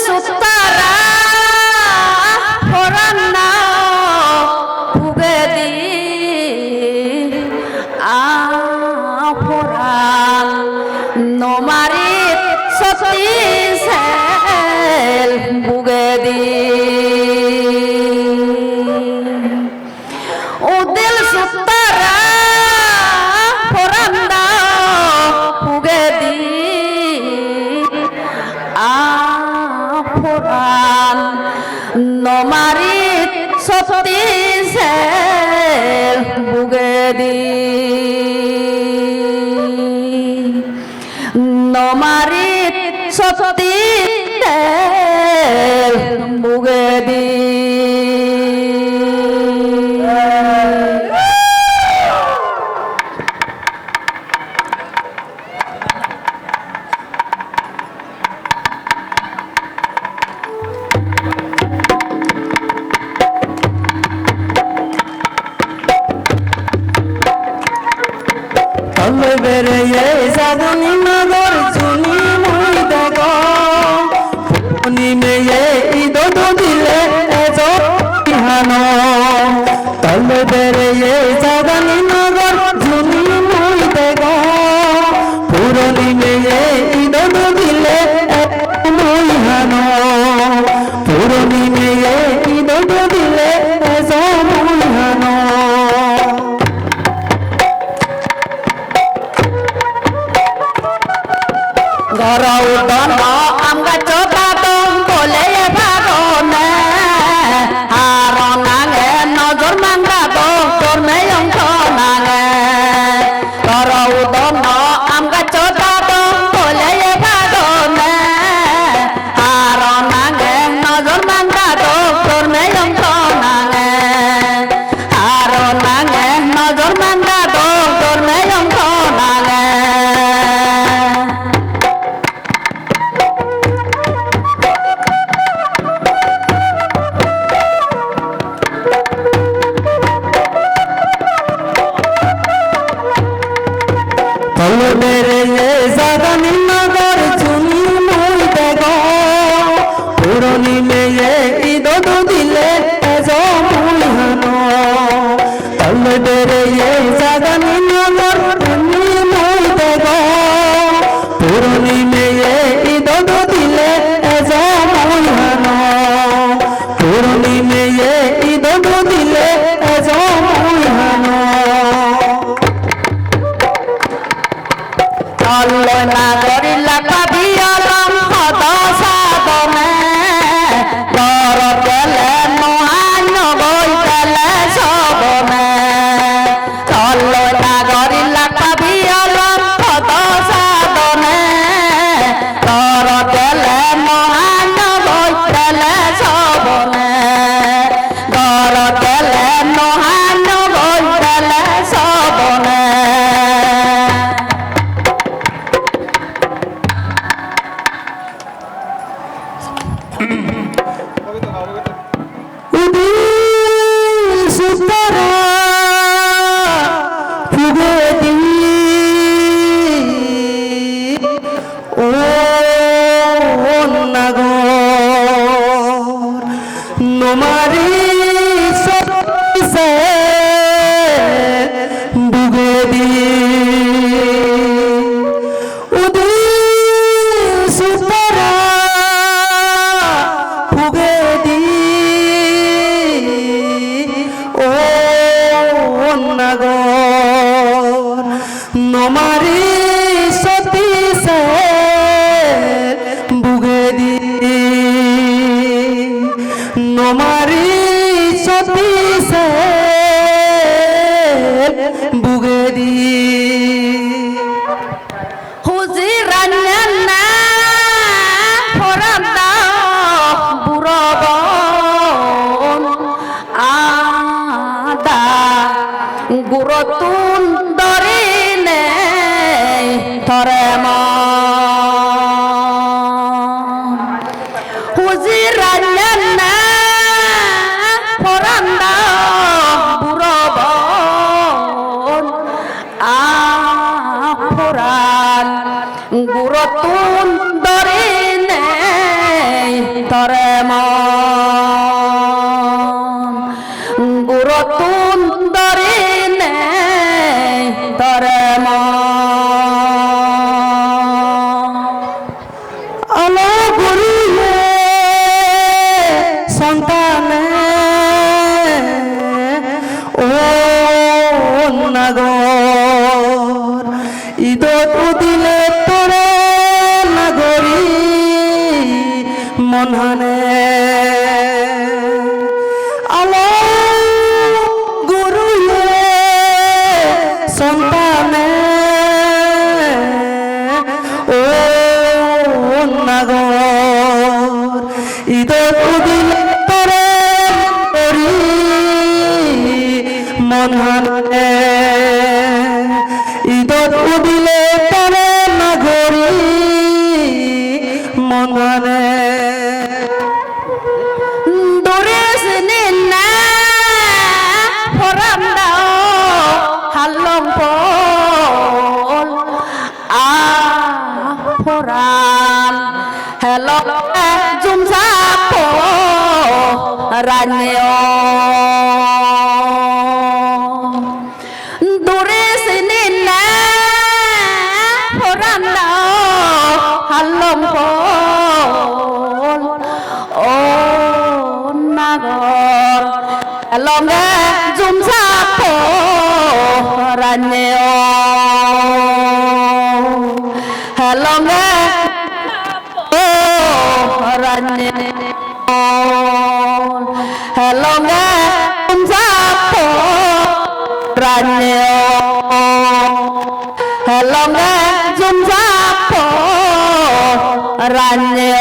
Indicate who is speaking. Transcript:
Speaker 1: সুতারা ফরান্না ভুগে দি ফরান নমারি সতী সেল ভুগে দি উদিল সুতারা ফরান্না ভুগে দি ফরান নমারি সতী সেল ভুগে দি নমারি সতী সেল ভুগে দি
Speaker 2: বেরে সাধনী নগর শুনি মই দেখ মেয়ে ঈদ দিলে হান তলে বেরে সাধনী নগর শুনি মই দেখ পুরনি মেয়ে ঈদ দিলে মই হান পুরনি মেয়ে ঈদ দিলে মই হান
Speaker 1: গরৌ দন আমগা চোটা দম বলে ভাগনে আর নাঙে নজর মাঙ্গা দো তোর মেয়ং নাঙে গরৌ দন আমগা চোটা দম বলে ভাগনে আর নাঙে নজর মাঙ্গা দো তোর মেয়ং নাঙে আর নাঙে নজর মাঙ্গা দো তোর মেয়ং নাঙে
Speaker 2: মেরে সাধনী নগর চুনি মই দেখ পুরনি মেয়ে ঈদ দিলে মই হান তলে বেরে সাধনী নগর চুনি মই দেখ পুরনি মেয়ে ঈদ দিলে মই হান পুরনি মেয়ে ঈদ দিলে মই হান
Speaker 1: অল্লয় না গরিলা পাবি আলম হদ সাধনে বর গেলে মহান্য বই গেলে সবনে অল্লয় না গরিলা পাবি আলম হদ সাধনে বর গেলে মহান্য বই গেলে সবনে বর গেলে মহান্য বই গেলে সবনে
Speaker 2: সুতরা ফুগে দি ও নাগর নমারি সে বুগে দি সুতরা ফুগে দি ও নাগর নমারি সতী সে বুগে দি নমারি সতী সে বুগে দি
Speaker 1: হুজিরান্না ফরাদা বুরবন আদা গুরতুন দরিনে ধরে হুজিরান্না ফরাদা বুরবন ফরান গুরতুন দরিনে তরে মন গুরতুন দরে নে তরে মন
Speaker 2: আলো গুরুয়ে সন্তানে ও নাগর ঈদত দিলে তোরে নাগরি মনহানে আলো গুরুয়ে সন্তানে ও নাগর ঈদত দিলে তোরে করি মনহানে ঈদত দিলে তোরে নাগরি মনহানে
Speaker 1: দোরেস নিন্না ফরাম দাও হাল্লম পল আ ফরাম হেলো জুমসা পো রানেও দোরেস নিন্না ফরাম দাও হাল্লম পল ও নাগর লঙ্গে জুমসা পো রানেও লঙ্গে ও রানেও লঙ্গে জুমসা পো রানেও লঙ্গে জুমসা পো রানেও